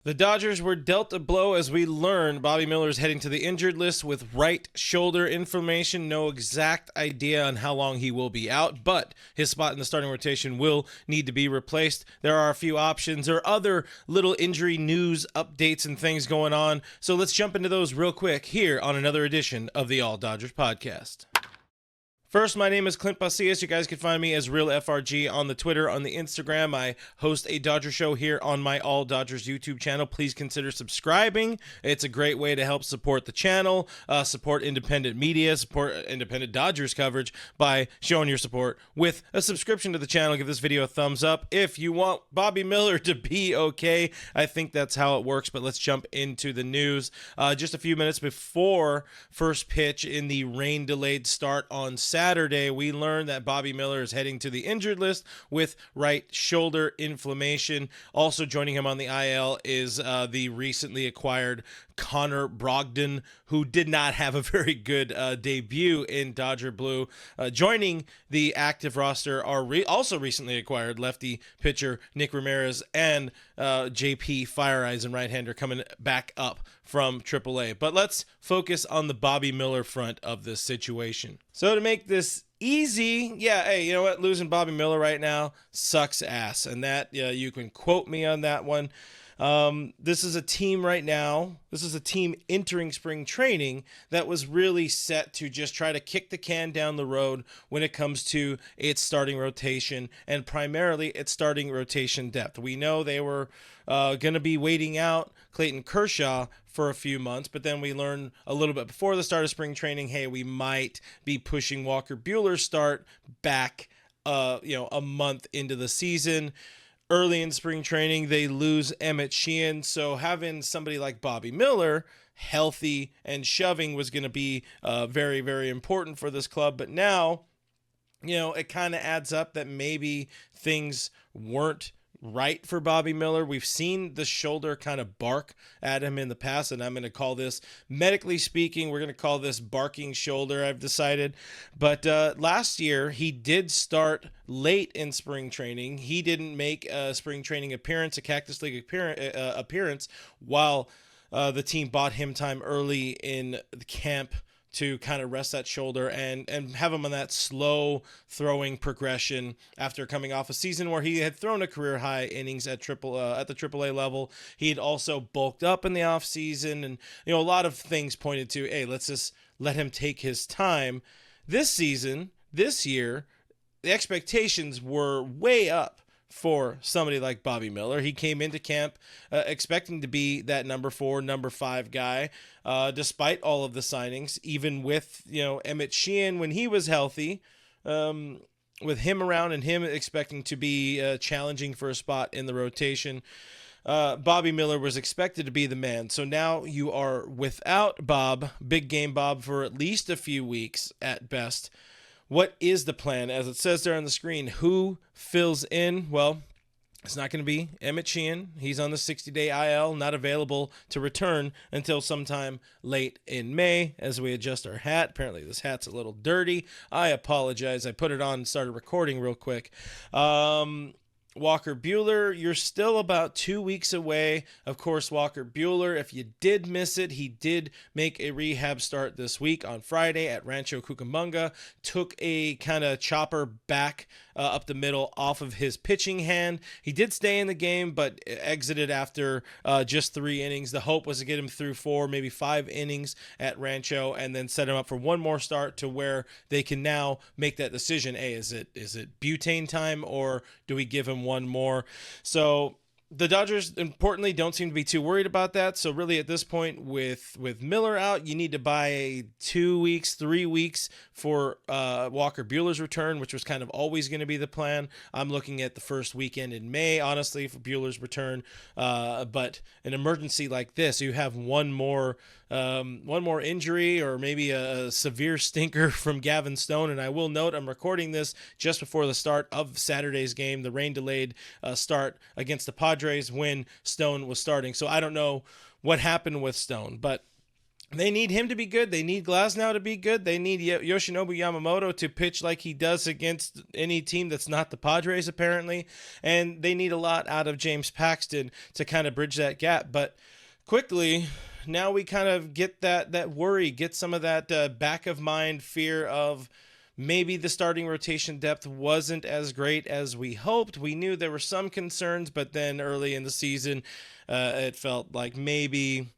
The Dodgers were dealt a blow as we learned Bobby Miller is heading to the injured list with right shoulder inflammation. No exact idea on how long he will be out, but his spot in the starting rotation will need to be replaced. There are a few options. There are other little injury news updates and things going on. So let's jump into those real quick here on another edition of the All Dodgers podcast. First, my name is Clint Pasillas. You guys can find me as RealFRG on the Twitter, on the Instagram. I host a Dodger show here on my All Dodgers YouTube channel. Please consider subscribing. It's a great way to help support the channel, support independent media, support independent Dodgers coverage by showing your support with a subscription to the channel. Give this video a thumbs up. If you want Bobby Miller to be okay, I think that's how it works, but let's jump into the news. Just a few minutes before first pitch in the rain-delayed start on Saturday, we learned that Bobby Miller is heading to the injured list with right shoulder inflammation. Also joining him on the IL is the recently acquired Connor Brogdon, who did not have a very good debut in Dodger Blue. Joining the active roster are also recently acquired lefty pitcher Nick Ramirez and JP Fire Eisen right-hander coming back up from AAA. But let's focus on the Bobby Miller front of this situation. So to make this easy, hey, you know what? Losing Bobby Miller right now sucks ass. And that, you can quote me on that one. This is a team right now. This is a team entering spring training that was really set to just try to kick the can down the road when it comes to its starting rotation and primarily its starting rotation depth. We know they were going to be waiting out Clayton Kershaw for a few months, but then we learned a little bit before the start of spring training, hey, we might be pushing Walker Buehler's start back, a month into the season. Early in spring training, they lose Emmet Sheehan, so having somebody like Bobby Miller healthy and shoving was going to be very, very important for this club. But now, it kind of adds up that maybe things weren't right for Bobby Miller. We've seen the shoulder kind of bark at him in the past, and I'm going to call this, medically speaking, we're going to call this barking shoulder, I've decided. But last year, he did start late in spring training. He didn't make a spring training appearance, a Cactus League appearance, while the team bought him time early in the camp to kind of rest that shoulder and have him on that slow throwing progression after coming off a season where he had thrown a career high innings at the AAA level. He had also bulked up in the offseason, and a lot of things pointed to, hey, let's just let him take his time. This year, the expectations were way up for somebody like Bobby Miller. He came into camp expecting to be that number 4, number 5 guy, despite all of the signings, even with, Emmet Sheehan when he was healthy, with him around and him expecting to be challenging for a spot in the rotation. Bobby Miller was expected to be the man. So now you are without Bob, big game Bob, for at least a few weeks at best. What is the plan? As it says there on the screen, who fills in? Well, it's not going to be Emmet Sheehan. He's on the 60-day IL, not available to return until sometime late in May as we adjust our hat. Apparently this hat's a little dirty. I apologize. I put it on and started recording real quick. Walker Buehler, you're still about 2 weeks away. Of course, Walker Buehler, if you did miss it, he did make a rehab start this week on Friday at Rancho Cucamonga. Took a kind of chopper back up the middle off of his pitching hand. He did stay in the game, but exited after just 3 innings. The hope was to get him through 4, maybe 5 innings at Rancho and then set him up for one more start to where they can now make that decision. Hey, is it butane time, or do we give him one more? So the Dodgers, importantly, don't seem to be too worried about that. So really at this point with Miller out, you need to buy 2 weeks, 3 weeks for Walker Buehler's return, which was kind of always going to be the plan. I'm looking at the first weekend in May, honestly, for Buehler's return. But an emergency like this, you have one more injury or maybe a severe stinker from Gavin Stone. And I will note, I'm recording this just before the start of Saturday's game, the rain-delayed start against the Padres when Stone was starting. So I don't know what happened with Stone, but They need him to be good. They need Glasnow to be good. They need Yoshinobu Yamamoto to pitch like he does against any team that's not the Padres, apparently. And they need a lot out of James Paxton to kind of bridge that gap. But quickly, now we kind of get that worry, get some of that back of mind fear of maybe the starting rotation depth wasn't as great as we hoped. We knew there were some concerns, but then early in the season, it felt like maybe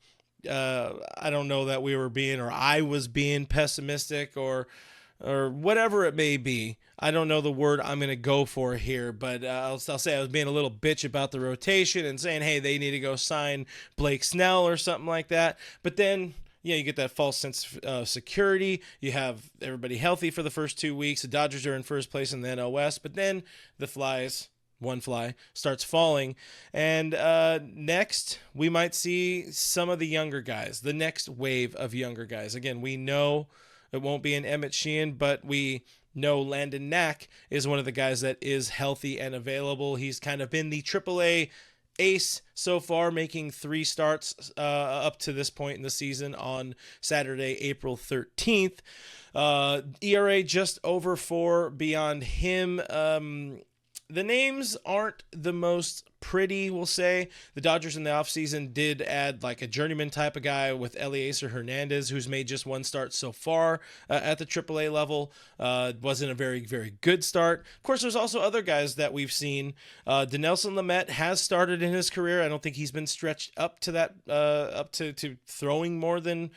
I don't know that we were being, or I was being pessimistic or whatever it may be. I don't know the word I'm going to go for here, but I'll say I was being a little bitch about the rotation and saying, hey, they need to go sign Blake Snell or something like that. But then, yeah, you get that false sense of security. You have everybody healthy for the first 2 weeks. The Dodgers are in first place in the NL West, but then one fly starts falling. And next, we might see some of the younger guys, the next wave of younger guys. Again, we know it won't be an Emmet Sheehan, but we know Landon Knack is one of the guys that is healthy and available. He's kind of been the AAA ace so far, making 3 starts up to this point in the season on Saturday, April 13th. ERA just over 4 beyond him. The names aren't the most pretty, we'll say. The Dodgers in the offseason did add like a journeyman type of guy with Eliezer Hernandez, who's made just 1 start so far at the AAA level. Wasn't a very, very good start. Of course, there's also other guys that we've seen. Dinelson Lamet has started in his career. I don't think he's been stretched up to that, up to throwing more than,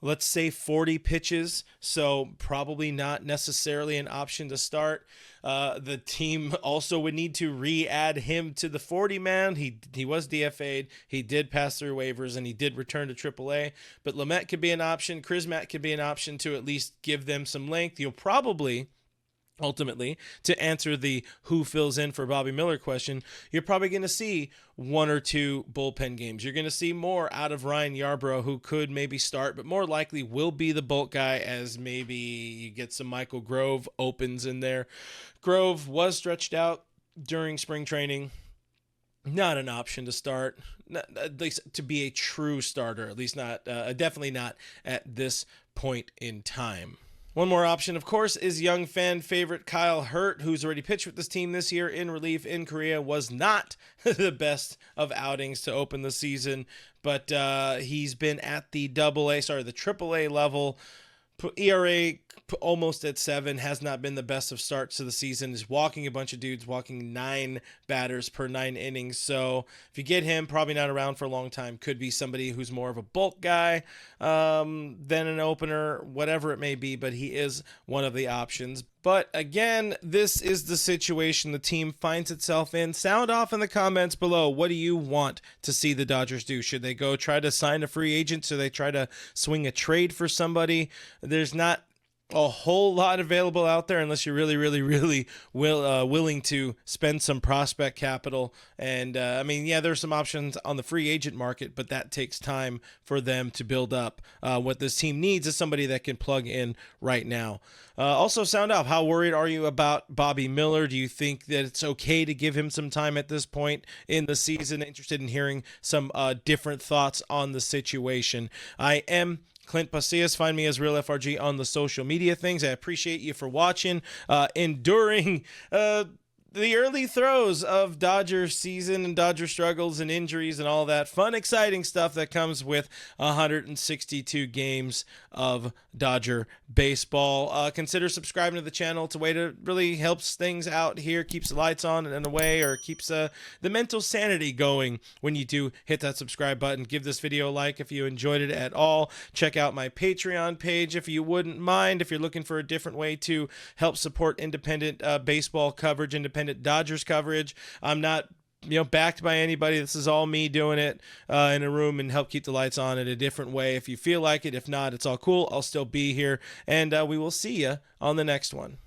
let's say, 40 pitches, so probably not necessarily an option to start. The team also would need to re-add him to the 40-man. He was DFA'd. He did pass through waivers, and he did return to AAA. But Lamet could be an option. Krismat could be an option to at least give them some length. You'll probably, ultimately, to answer the who fills in for Bobby Miller question, you're probably going to see 1 or 2 bullpen games. You're going to see more out of Ryan Yarbrough, who could maybe start, but more likely will be the bulk guy, as maybe you get some Michael Grove opens in there. Grove was stretched out during spring training. Not an option to start, at least to be a true starter, at least not, definitely not at this point in time. One more option, of course, is young fan favorite Kyle Hurt, who's already pitched with this team this year in relief in Korea. Was not the best of outings to open the season, but he's been at the AAA level. ERA almost at 7, has not been the best of starts to the season. Is walking a bunch of dudes, walking 9 batters per 9 innings. So if you get him, probably not around for a long time. Could be somebody who's more of a bulk guy than an opener, whatever it may be, but he is one of the options. But again, this is the situation the team finds itself in. Sound off in the comments below. What do you want to see the Dodgers do? Should they go try to sign a free agent? Should they try to swing a trade for somebody? There's not a whole lot available out there unless you're really willing to spend some prospect capital. And I mean, yeah, there's some options on the free agent market, but that takes time for them to build up. What this team needs is somebody that can plug in right now. Also, sound off. How worried are you about Bobby Miller? Do you think that it's okay to give him some time at this point in the season? Interested in hearing some different thoughts on the situation. I am Clint Pasillas. Find me as Real FRG on the social media things. I appreciate you for watching, enduring the early throes of Dodger season and Dodger struggles and injuries and all that fun, exciting stuff that comes with 162 games of Dodger baseball. Consider subscribing to the channel. It's a way to really helps things out here, keeps the lights on and away, or keeps the mental sanity going when you do hit that subscribe button. Give this video a like if you enjoyed it at all. Check out my Patreon page if you wouldn't mind, if you're looking for a different way to help support independent baseball coverage, independent Dodgers coverage. I'm not backed by anybody. This is all me doing it in a room and help keep the lights on in a different way if you feel like it. If not, it's all cool. I'll still be here, and we will see you on the next one.